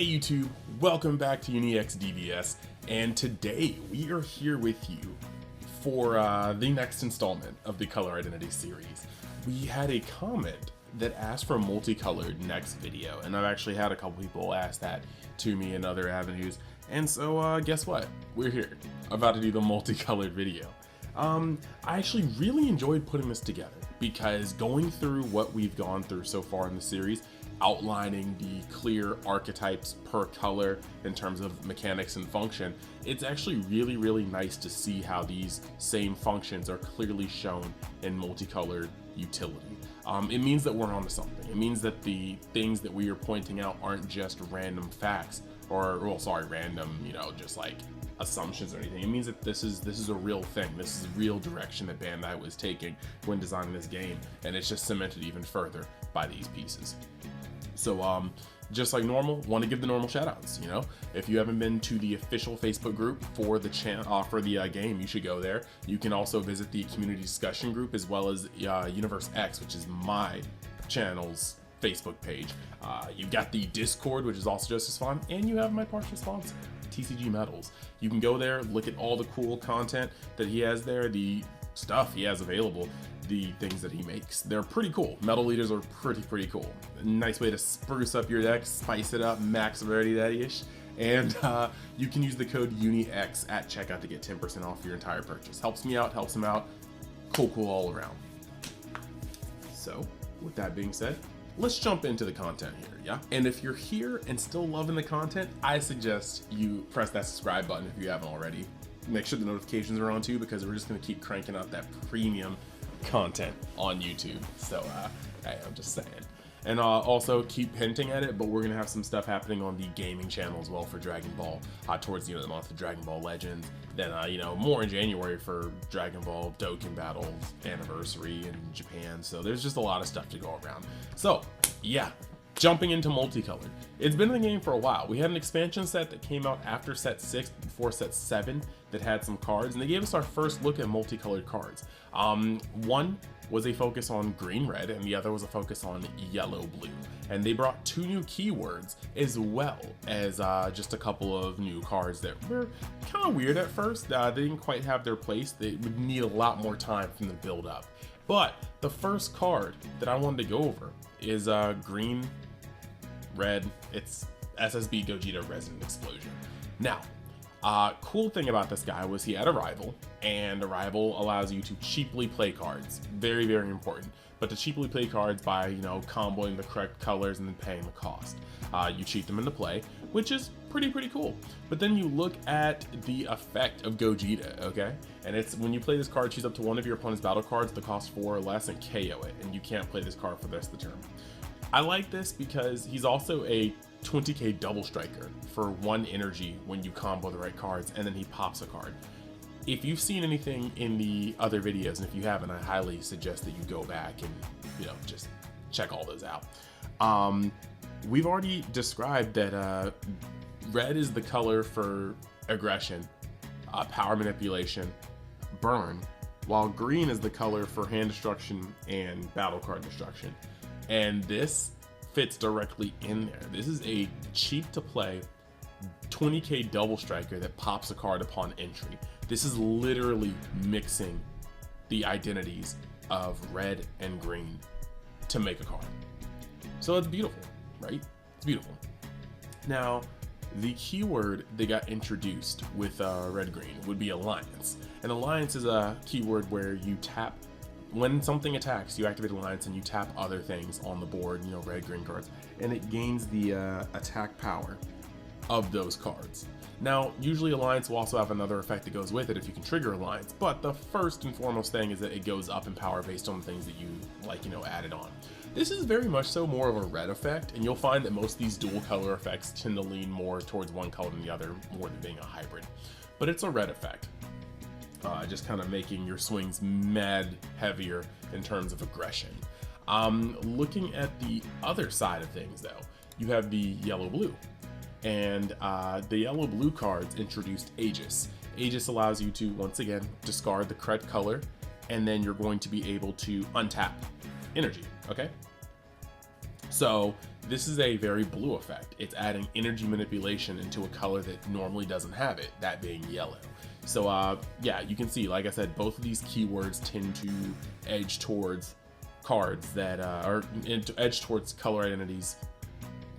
Hey YouTube, welcome back to UniX DBS, and today we are here with you for the next installment of the Color Identity series. We had a comment that asked for a multicolored next video, and I've actually had a couple people ask that to me in other avenues, and so guess what? We're here, about to do the multicolored video. I actually really enjoyed putting this together because going through what we've gone through so far in the series, outlining the clear archetypes per color in terms of mechanics and function, it's actually really nice to see how these same functions are clearly shown in multicolored utility. It means that we're onto something. It means that the things that we are pointing out aren't just random facts or, well, sorry, random, just like assumptions or anything. It means that this is a real thing. This is a real direction that Bandai was taking when designing this game, and it's just cemented even further by these pieces. So just like normal, want to give the normal shout outs. If you haven't been to the official Facebook group for the game, you should go there. You can also visit the community discussion group as well as Universe X, which is my channel's Facebook page. You've got the Discord, which is also just as fun, and you have my partial sponsor, TCGMetalZ. You can go there, look at all the cool content that he has there, the stuff he has available, the things that he makes. They're pretty cool. Metal leaders are pretty cool. A nice way to spruce up your deck, spice it up, max rarity daddy-ish. And you can use the code UNIX at checkout to get 10% off your entire purchase. Helps me out, helps him out. Cool all around. So, with that being said, let's jump into the content here, yeah? And if you're here and still loving the content, I suggest you press that subscribe button if you haven't already. Make sure the notifications are on too, because we're just gonna keep cranking out that premium content on YouTube. So, hey, I'm just saying. And also keep hinting at it, but we're gonna have some stuff happening on the gaming channel as well for Dragon Ball towards the end of the month for Dragon Ball Legends. Then, more in January for Dragon Ball Dokkan Battles anniversary in Japan. So there's just a lot of stuff to go around. So, yeah. Jumping into multicolored. It's been in the game for a while. We had an expansion set that came out after set 6, before set 7, that had some cards, and they gave us our first look at multicolored cards. One was a focus on green-red, and the other was a focus on yellow-blue. And they brought 2 new keywords, as well as just a couple of new cards that were kind of weird at first. They didn't quite have their place. They would need a lot more time from the build-up. But the first card that I wanted to go over is green, red. It's SSB Gogeta Resonant Explosion. Now, cool thing about this guy was he had a rival, and a rival allows you to cheaply play cards. Very important. But to cheaply play cards by, comboing the correct colors and then paying the cost. You cheat them into play, which is pretty cool. But then you look at the effect of Gogeta, okay? And it's when you play this card, choose up to one of your opponent's battle cards that cost 4 or less and KO it, and you can't play this card for the rest of the turn. I like this because he's also a 20k double striker for 1 energy when you combo the right cards, and then he pops a card. If you've seen anything in the other videos, and if you haven't, I highly suggest that you go back and, just check all those out. We've already described that red is the color for aggression, power manipulation, burn, while green is the color for hand destruction and battle card destruction. And this fits directly in there. This is a cheap to play 20k double striker that pops a card upon entry. This is literally mixing the identities of red and green to make a card. So it's beautiful, right? It's beautiful. Now, the keyword that got introduced with red-green would be Alliance. And Alliance is a keyword where you tap, when something attacks, you activate Alliance and you tap other things on the board, red-green cards, and it gains the attack power of those cards. Now, usually Alliance will also have another effect that goes with it if you can trigger Alliance, but the first and foremost thing is that it goes up in power based on the things that you, added on. This is very much so more of a red effect, and you'll find that most of these dual color effects tend to lean more towards one color than the other, more than being a hybrid. But it's a red effect. Just kind of making your swings mad heavier in terms of aggression. Looking at the other side of things though, you have the yellow-blue. And the yellow-blue cards introduced Aegis. Aegis allows you to, once again, discard the correct color, and then you're going to be able to untap energy, okay? So this is a very blue effect. It's adding energy manipulation into a color that normally doesn't have it, that being yellow. So yeah, you can see, like I said, both of these keywords tend to edge towards cards that are edge towards color identities,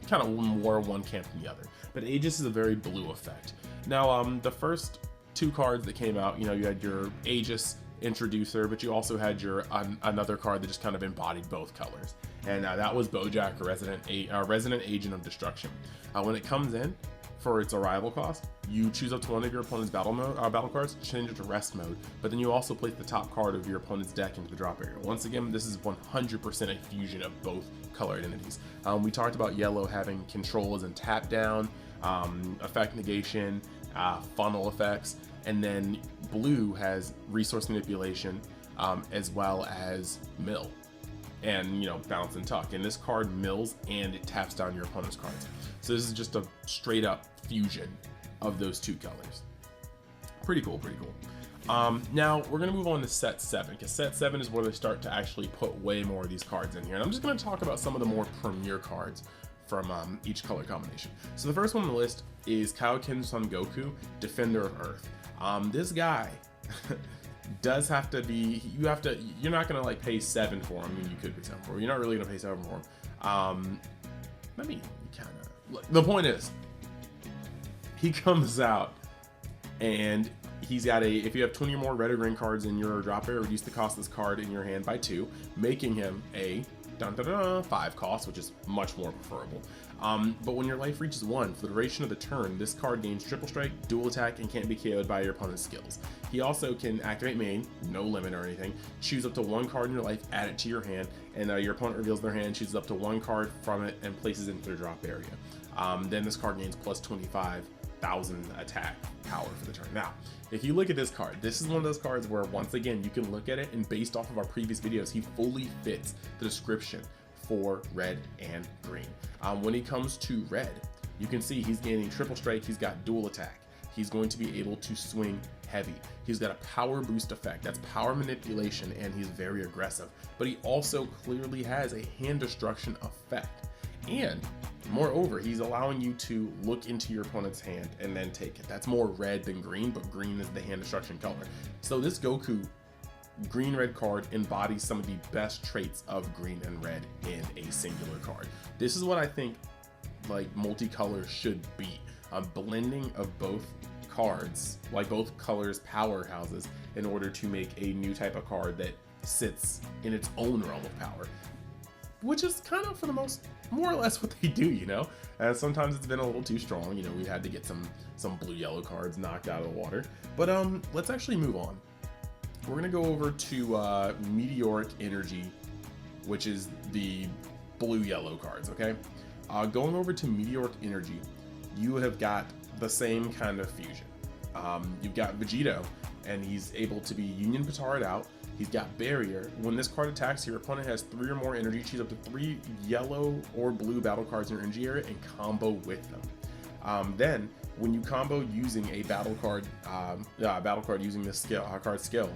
kind of more one camp than the other. But Aegis is a very blue effect. Now, the first two cards that came out, you know, you had your Aegis introducer, but you also had your another card that just kind of embodied both colors, and that was Bojack, Resident Agent of Destruction. When it comes in for its arrival cost, you choose up to one of your opponent's battle cards, change it to rest mode, but then you also place the top card of your opponent's deck into the drop area. Once again, this is 100% a fusion of both color identities. We talked about yellow having controls and tap down, effect negation, funnel effects, and then blue has resource manipulation, as well as mill and, you know, bounce and tuck. And this card mills and it taps down your opponent's cards. So this is just a straight up fusion of those two colors. Pretty cool, pretty cool. Now we're gonna move on to set 7, because set 7 is where they start to actually put way more of these cards in here. And I'm just gonna talk about some of the more premier cards from each color combination. So the first one on the list is Kaioken Son Goku, Defender of Earth. This guy does have to be, you're not gonna like pay 7 for him. I mean, you could pay 7 for him. You're not really gonna pay 7 for him. I mean, the point is, he comes out and he's got if you have 20 or more red or green cards in your drop area, reduce the cost of this card in your hand by 2, making him a 5 cost, which is much more preferable. But when your life reaches 1 for the duration of the turn, this card gains triple strike, dual attack, and can't be KO'd by your opponent's skills. He also can activate main, no limit or anything, choose up to 1 card in your life, add it to your hand, and your opponent reveals their hand, chooses up to 1 card from it, and places it into their drop area. Then this card gains plus 25,000 attack power for the turn. Now, if you look at this card, this is one of those cards where, once again, you can look at it, and based off of our previous videos, he fully fits the description for red and green. When he comes to red, you can see he's gaining triple strike, he's got dual attack, he's going to be able to swing heavy, he's got a power boost effect, that's power manipulation, and he's very aggressive, but he also clearly has a hand destruction effect. And moreover, he's allowing you to look into your opponent's hand and then take it. That's more red than green, but green is the hand destruction color. So this Goku green-red card embodies some of the best traits of green and red in a singular card. This is what I think like multicolor should be. A blending of both cards, like both colors powerhouses, in order to make a new type of card that sits in its own realm of power, which is kind of, for the most, more or less what they do, you know. Sometimes it's been a little too strong, you know. We had to get some blue-yellow cards knocked out of the water. But let's actually move on. We're gonna go over to Meteoric Energy, which is the blue-yellow cards. Okay, going over to Meteoric Energy, you have got the same kind of fusion. You've got Vegito, and he's able to be Union Petard out. He's got Barrier. When this card attacks, your opponent has 3 or more energy. Choose up to 3 yellow or blue battle cards in your energy area and combo with them. Then, when you combo using a battle card using this card skill.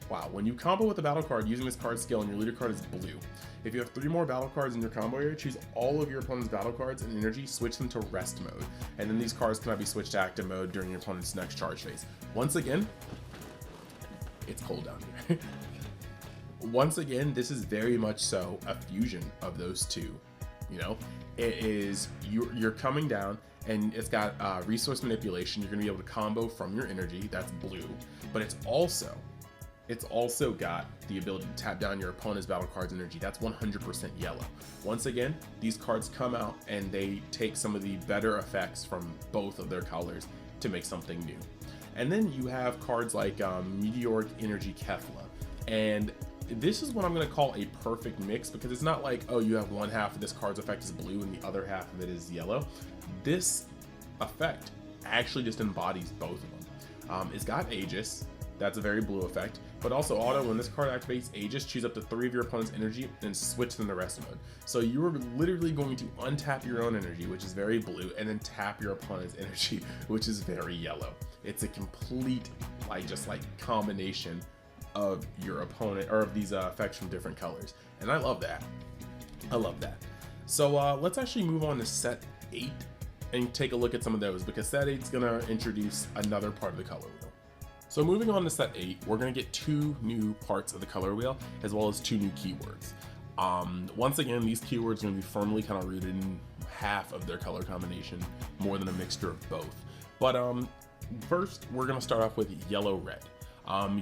Wow, when you combo with a battle card using this card skill and your leader card is blue, if you have 3 more battle cards in your combo area, choose all of your opponent's battle cards and energy, switch them to rest mode, and then these cards cannot be switched to active mode during your opponent's next charge phase. Once again, it's cold down here. Once again, this is very much so a fusion of those two. You know, it is, you're coming down, and it's got resource manipulation. You're gonna be able to combo from your energy, that's blue, but it's also got the ability to tap down your opponent's battle cards energy, that's 100% yellow. Once again, these cards come out and they take some of the better effects from both of their colors to make something new. And then you have cards like Meteoric Energy Kefla, and this is what I'm going to call a perfect mix, because it's not like, oh, you have one half of this card's effect is blue and the other half of it is yellow. This effect actually just embodies both of them. It's got Aegis, that's a very blue effect, but also auto, when this card activates Aegis, choose up to 3 of your opponent's energy and switch them to rest mode. So you are literally going to untap your own energy, which is very blue, and then tap your opponent's energy, which is very yellow. It's a complete combination of your opponent, or of these effects from different colors, and I love that. I love that. So let's actually move on to set 8 and take a look at some of those, because set 8 is going to introduce another part of the color wheel. So moving on to set 8, we're going to get 2 new parts of the color wheel, as well as 2 new keywords. Once again, these keywords are going to be firmly kind of rooted in half of their color combination, more than a mixture of both. But first, we're going to start off with yellow-red.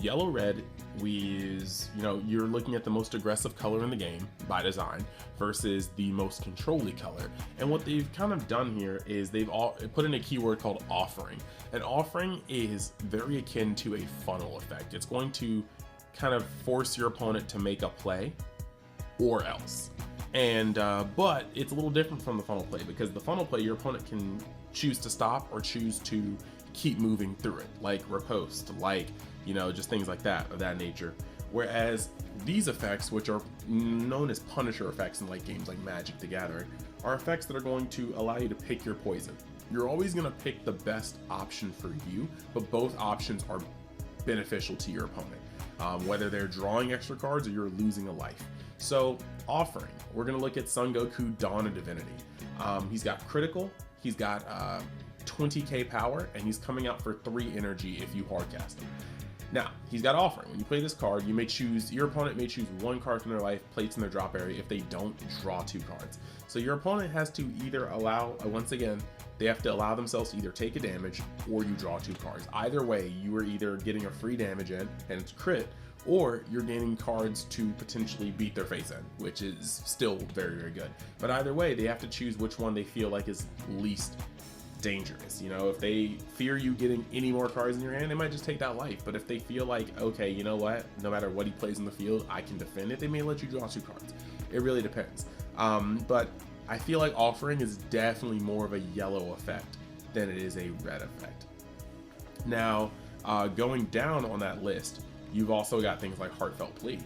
Yellow-red is, you're looking at the most aggressive color in the game by design versus the most controlly color. And what they've kind of done here is they've put in a keyword called offering. An offering is very akin to a funnel effect. It's going to kind of force your opponent to make a play or else. And but it's a little different from the funnel play, because the funnel play, your opponent can choose to stop or choose to keep moving through it, like riposte, like just things like that, of that nature. Whereas these effects, which are known as Punisher effects in like games like Magic the Gathering, are effects that are going to allow you to pick your poison. You're always going to pick the best option for you, but both options are beneficial to your opponent, whether they're drawing extra cards or you're losing a life. So offering, we're going to look at Son Goku, Dawn of Divinity. He's got critical, he's got 20k power, and he's coming out for 3 energy if you hardcast him. Now, he's got offering. When you play this card, your opponent may choose 1 card from their life, placed in their drop area. If they don't, draw 2 cards. So your opponent has to either allow, once again, they have to allow themselves to either take a damage or you draw 2 cards. Either way, you are either getting a free damage in, and it's crit, or you're gaining cards to potentially beat their face in, which is still very, very good. But either way, they have to choose which one they feel like is least dangerous. If they fear you getting any more cards in your hand, they might just take that life. But if they feel like, okay, you know what, no matter what he plays in the field, I can defend it, they may let you draw 2 cards. It really depends. But I feel like offering is definitely more of a yellow effect than it is a red effect. Now, going down on that list, you've also got things like Heartfelt Plea.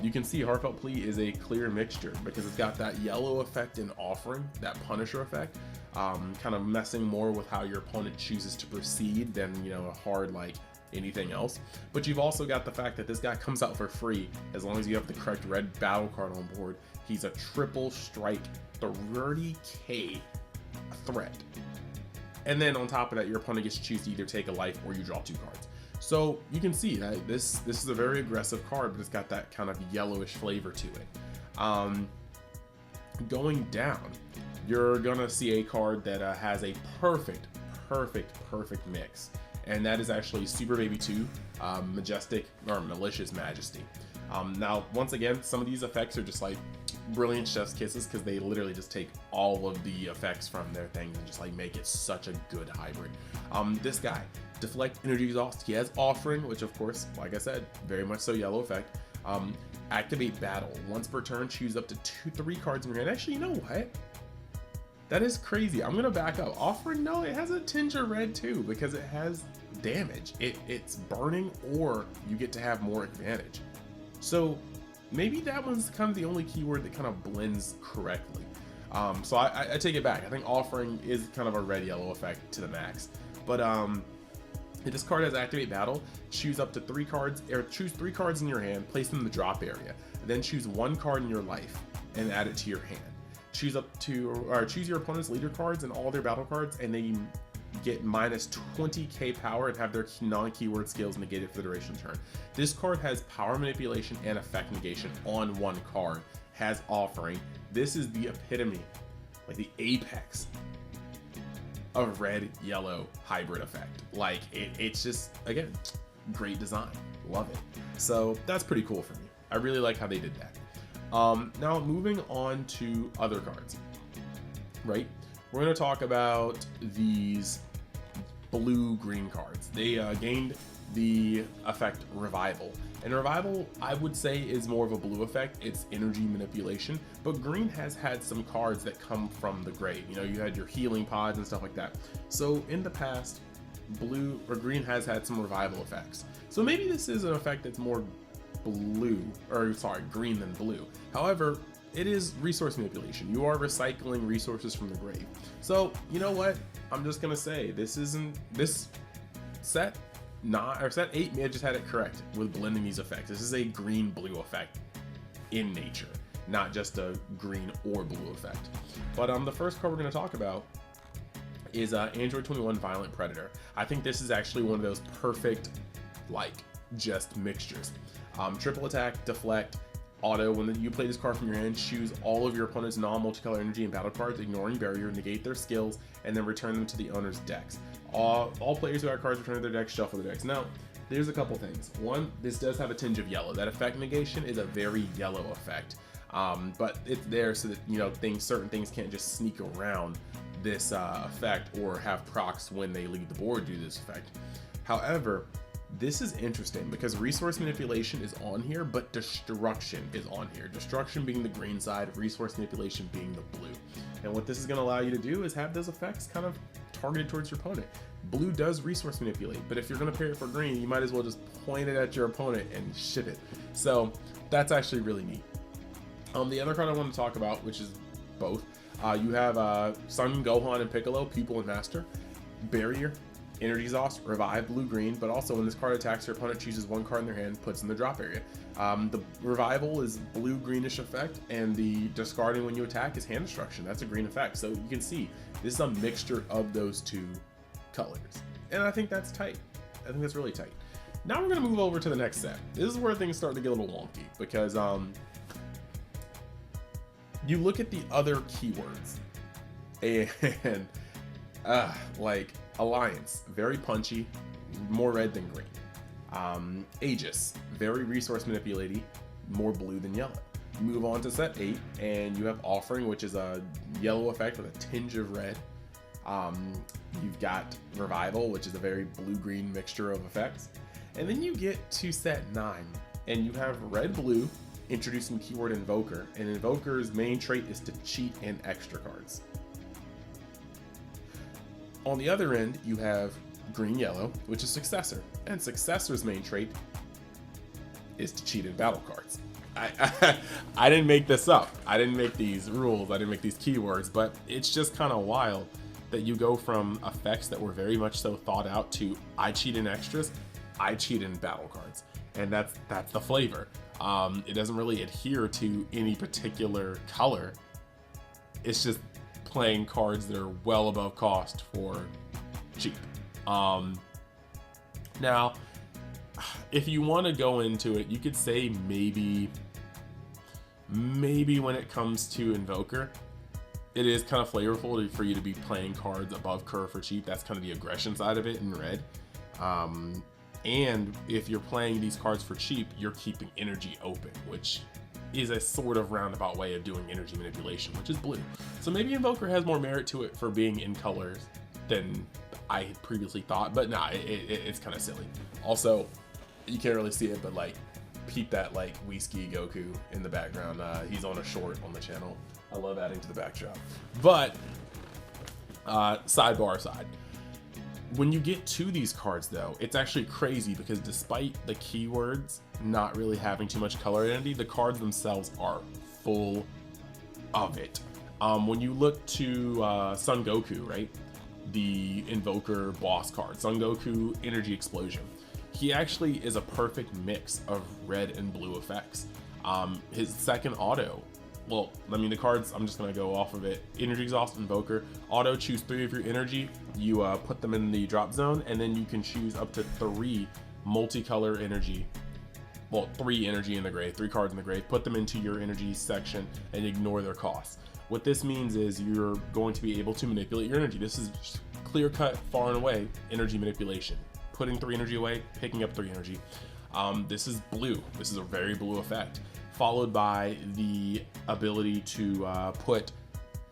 You can see Heartfelt Plea is a clear mixture, because it's got that yellow effect in offering, that Punisher effect, kind of messing more with how your opponent chooses to proceed than a hard like anything else. But you've also got the fact that this guy comes out for free as long as you have the correct red battle card on board. He's a triple strike 30k threat, and then on top of that, your opponent gets to choose to either take a life or you draw 2 cards. So you can see that this is a very aggressive card, but it's got that kind of yellowish flavor to it. Going down, you're gonna see a card that has a perfect mix, and that is actually Super Baby 2, Majestic or Malicious Majesty. Now, once again, some of these effects are just like brilliant chef's kisses, because they literally just take all of the effects from their things and just like make it such a good hybrid. This guy, Deflect Energy Exhaust, he has offering, which of course, like I said, very much so yellow effect. Activate Battle. Once per turn, choose up to 3 cards in your hand. Actually, you know what? That is crazy. I'm gonna back up. Offering, no, it has a tinge of red too, because it has damage. It's burning, or you get to have more advantage. So maybe that one's kind of the only keyword that kind of blends correctly. So I take it back. I think offering is kind of a red-yellow effect to the max. But if this card has Activate Battle, choose up to 3 cards, or choose 3 cards in your hand, place them in the drop area, then choose 1 card in your life and add it to your hand. Choose your opponent's leader cards and all their battle cards, and they get minus 20k power and have their non-keyword skills negated for the duration of the turn. This card has power manipulation and effect negation on 1 card, has offering. This is the epitome, like the apex of red-yellow hybrid effect. Like it's just, again, great design, love it. So that's pretty cool for me. I really like how they did that. Now moving on to other cards, right? We're going to talk about these blue-green cards. They gained the effect Revival. And Revival, I would say, is more of a blue effect. It's energy manipulation. But green has had some cards that come from the grave. You had your healing pods and stuff like that. So in the past, blue or green has had some Revival effects. So maybe this is an effect that's more green than blue. However, it is resource manipulation. You are recycling resources from the grave. So you know what? I'm just gonna say this set 8 may have just had it correct with blending these effects. This is a green-blue effect in nature. not just a green or blue effect. But the first card we're going to talk about is Android 21 Violent Predator. I think this is actually one of those perfect, like, just mixtures. Triple attack, deflect, auto. When you play this card from your hand, choose all of your opponent's non-multicolor energy and battle cards, ignoring barrier, negate their skills, and then return them to the owner's decks. All players who have cards return to their decks, shuffle their decks. Now, there's a couple things. One, this does have a tinge of yellow. That effect negation is a very yellow effect, but it's there so that, you know, certain things can't just sneak around this effect or have procs when they leave the board due to this effect. However, this is interesting because resource manipulation is on here, but destruction is on here. Destruction being the green side, resource manipulation being the blue. And what this is going to allow you to do is have those effects kind of targeted towards your opponent. Blue does resource manipulate, but if you're going to pair it for green, you might as well just point it at your opponent and ship it. So that's actually really neat. The other card I want to talk about, which is both, you have Son Gohan and Piccolo, Pupil and Master, Barrier, Energy Exhaust, Revive, blue-green, but also when this card attacks, your opponent chooses one card in their hand, puts in the drop area. The Revival is blue-greenish effect, and the discarding when you attack is hand destruction. That's a green effect. So you can see this is a mixture of those two colors. And I think that's tight. I think that's really tight. Now we're going to move over to the next set. This is where things start to get a little wonky, because you look at the other keywords, and like Alliance, very punchy, more red than green. Aegis, very resource manipulating, more blue than yellow. You move on to set 8, and you have Offering, which is a yellow effect with a tinge of red. You've got Revival, which is a very blue-green mixture of effects. And then you get to set 9, and you have red-blue, introducing keyword Invoker, and Invoker's main trait is to cheat in extra cards. On the other end, you have green-yellow, which is Successor, and Successor's main trait is to cheat in battle cards. I didn't make this up. I didn't make these rules. I didn't make these keywords, but it's just kind of wild that you go from effects that were very much so thought out to I cheat in extras, I cheat in battle cards, and that's the flavor. It doesn't really adhere to any particular color. It's just playing cards that are well above cost for cheap. Now, if you want to go into it, you could say maybe when it comes to Invoker, it is kind of flavorful for you to be playing cards above curve for cheap. That's kind of the aggression side of it in red. And if you're playing these cards for cheap, you're keeping energy open, which is a sort of roundabout way of doing energy manipulation, which is blue. So maybe Invoker has more merit to it for being in colors than I had previously thought, but nah, it's kind of silly. Also, you can't really see it, but like, peep that like Whiskey Goku in the background. He's on a short on the channel. I love adding to the backdrop. But sidebar aside, when you get to these cards though, it's actually crazy because despite the keywords not really having too much color identity, the cards themselves are full of it. When you look to Son Goku, right? The Invoker boss card, Son Goku Energy Explosion. He actually is a perfect mix of red and blue effects. His second auto, well, I mean the cards, I'm just gonna go off of it. Energy Exhaust, Invoker. Auto, choose 3 of your energy. You put them in the drop zone, and then you can choose up to 3 multicolor energy. Well, 3 energy in the grave, 3 cards in the grave. Put them into your energy section and ignore their costs. What this means is you're going to be able to manipulate your energy. This is clear cut, far and away energy manipulation. Putting 3 energy away, picking up 3 energy. This is blue. This is a very blue effect, followed by the ability to put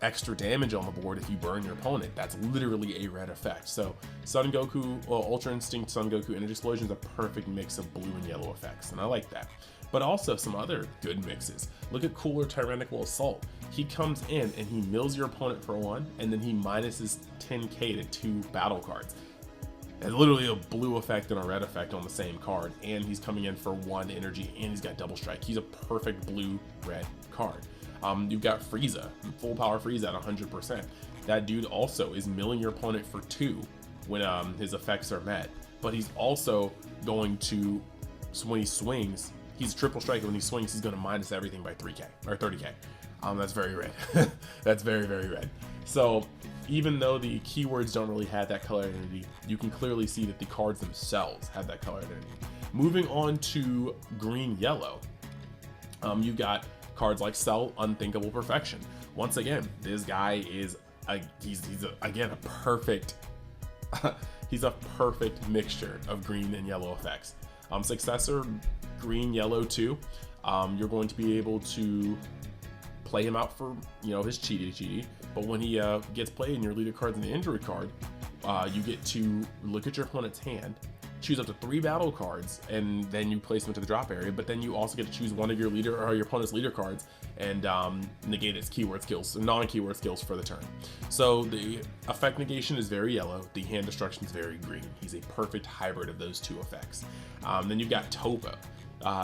extra damage on the board if you burn your opponent. That's literally a red effect. So Son Goku, well, Ultra Instinct Son Goku Energy Explosion is a perfect mix of blue and yellow effects, and I like that. But also some other good mixes. Look at Cooler Tyrannical Assault. He comes in and he mills your opponent for 1, and then he minuses 10k to 2 battle cards. And literally a blue effect and a red effect on the same card, and he's coming in for 1 energy, and he's got double strike. He's a perfect blue-red card. You've got Frieza, full power Frieza at 100%. That dude also is milling your opponent for 2 when his effects are met, but he's also going to, so when he swings, He's a triple strike. When he swings, he's going to minus everything by 3k or 30k. That's very red. That's very, very red. So even though the keywords don't really have that color identity, you can clearly see that the cards themselves have that color identity. Moving on to green yellow, you've got cards like Cell, Unthinkable Perfection. Once again, this guy is again a perfect he's a perfect mixture of green and yellow effects. Successor green yellow 2, you're going to be able to play him out for, you know, his cheaty, but when he gets played and your leader card's in the injury card, you get to look at your opponent's hand, choose up to 3 battle cards, and then you place them into the drop area. But then you also get to choose one of your leader or your opponent's leader cards and negate its keyword skills, non-keyword skills for the turn. So the effect negation is very yellow, the hand destruction is very green. He's a perfect hybrid of those 2 effects. Then you've got Topo,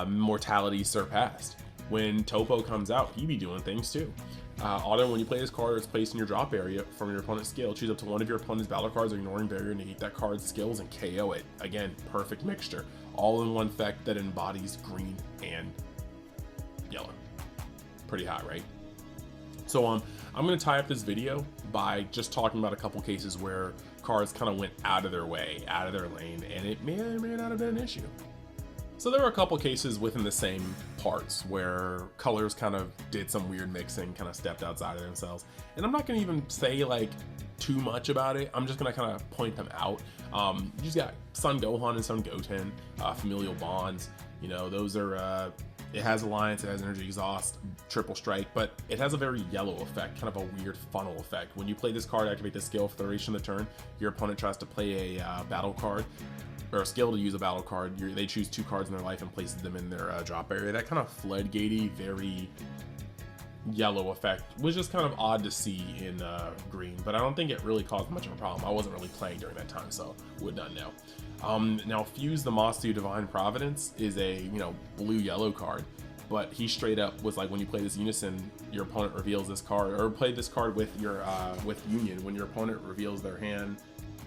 Mortality Surpassed. When Topo comes out, he be doing things too. Auto, when you play this card, it's placed in your drop area from your opponent's skill. Choose up to one of your opponent's battle cards, ignoring barrier, negate that card's skills, and KO it. Again, perfect mixture. All in one effect that embodies green and yellow. Pretty hot, right? So I'm going to tie up this video by just talking about a couple cases where cards kind of went out of their way, out of their lane, and it may or may not have been an issue. So there were a couple cases within the same parts where colors kind of did some weird mixing, kind of stepped outside of themselves. And I'm not going to even say like too much about it. I'm just going to kind of point them out. You just got Sun Gohan and Sun Goten, Familial Bonds. You know, those are, it has Alliance, it has Energy Exhaust, Triple Strike, but it has a very yellow effect, kind of a weird funnel effect. When you play this card, activate this skill for the duration of the turn, your opponent tries to play a battle card, or a skill to use a battle card. They choose 2 cards in their life and places them in their drop area. That kind of floodgatey, very yellow effect was just kind of odd to see in green, but I don't think it really caused much of a problem. I wasn't really playing during that time, so would not know. Now Fuse the Masu Divine Providence is a, you know, blue-yellow card, but he straight up was like, when you play this Unison, your opponent reveals this card, or play this card with your with Union. When your opponent reveals their hand,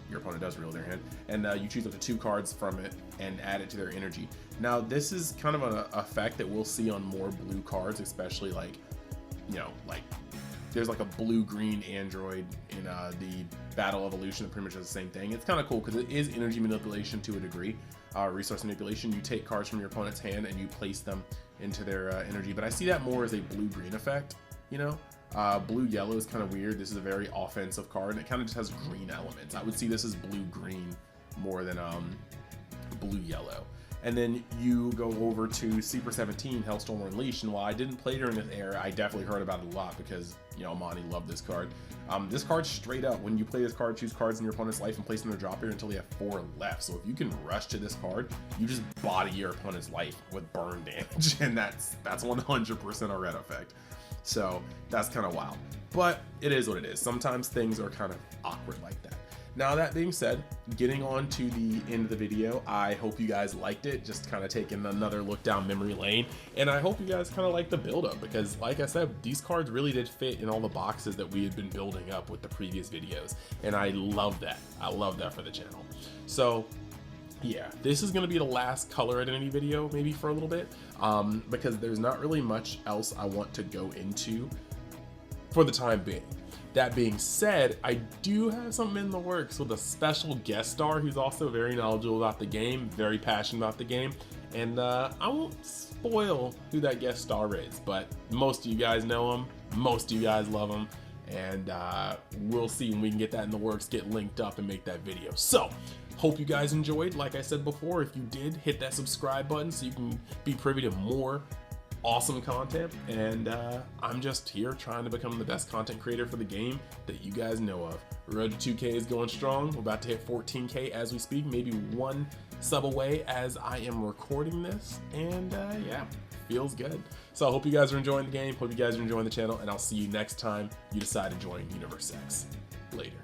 your opponent does reveal their hand, and you choose up to 2 cards from it and add it to their energy. Now this is kind of an effect that we'll see on more blue cards, especially like, you know, like there's like a blue-green android in the Battle Evolution that pretty much does the same thing. It's kind of cool because it is energy manipulation to a degree, resource manipulation. You take cards from your opponent's hand and you place them into their energy, but I see that more as a blue-green effect, you know. Blue-yellow is kind of weird. This is a very offensive card, and it kind of just has green elements. I would see this as blue-green more than blue-yellow. And then you go over to Super 17, Hellstorm Unleashed, and while I didn't play during this era, I definitely heard about it a lot because, you know, Monty loved this card. This card straight up, when you play this card, choose cards in your opponent's life and place them in their drop area until they have 4 left. So if you can rush to this card, you just body your opponent's life with burn damage, and that's 100% a red effect. So that's kind of wild, but it is what it is. Sometimes things are kind of awkward like that. Now that being said, getting on to the end of the video, I hope you guys liked it, just kind of taking another look down memory lane, and I hope you guys kind of like the build up, because like I said, these cards really did fit in all the boxes that we had been building up with the previous videos, and I love that. I love that for the channel. So yeah, this is going to be the last color identity video maybe for a little bit, because there's not really much else I want to go into for the time being. That being said, I do have something in the works with a special guest star who's also very knowledgeable about the game, very passionate about the game, and I won't spoil who that guest star is, but most of you guys know him, most of you guys love him, and we'll see when we can get that in the works, get linked up, and make that video. So hope you guys enjoyed. Like I said before, if you did, hit that subscribe button so you can be privy to more awesome content, and I'm just here trying to become the best content creator for the game that you guys know of. Road to 2K is going strong. We're about to hit 14K as we speak, maybe 1 sub away as I am recording this, and yeah, feels good. So I hope you guys are enjoying the game, hope you guys are enjoying the channel, and I'll see you next time you decide to join Universe X. Later.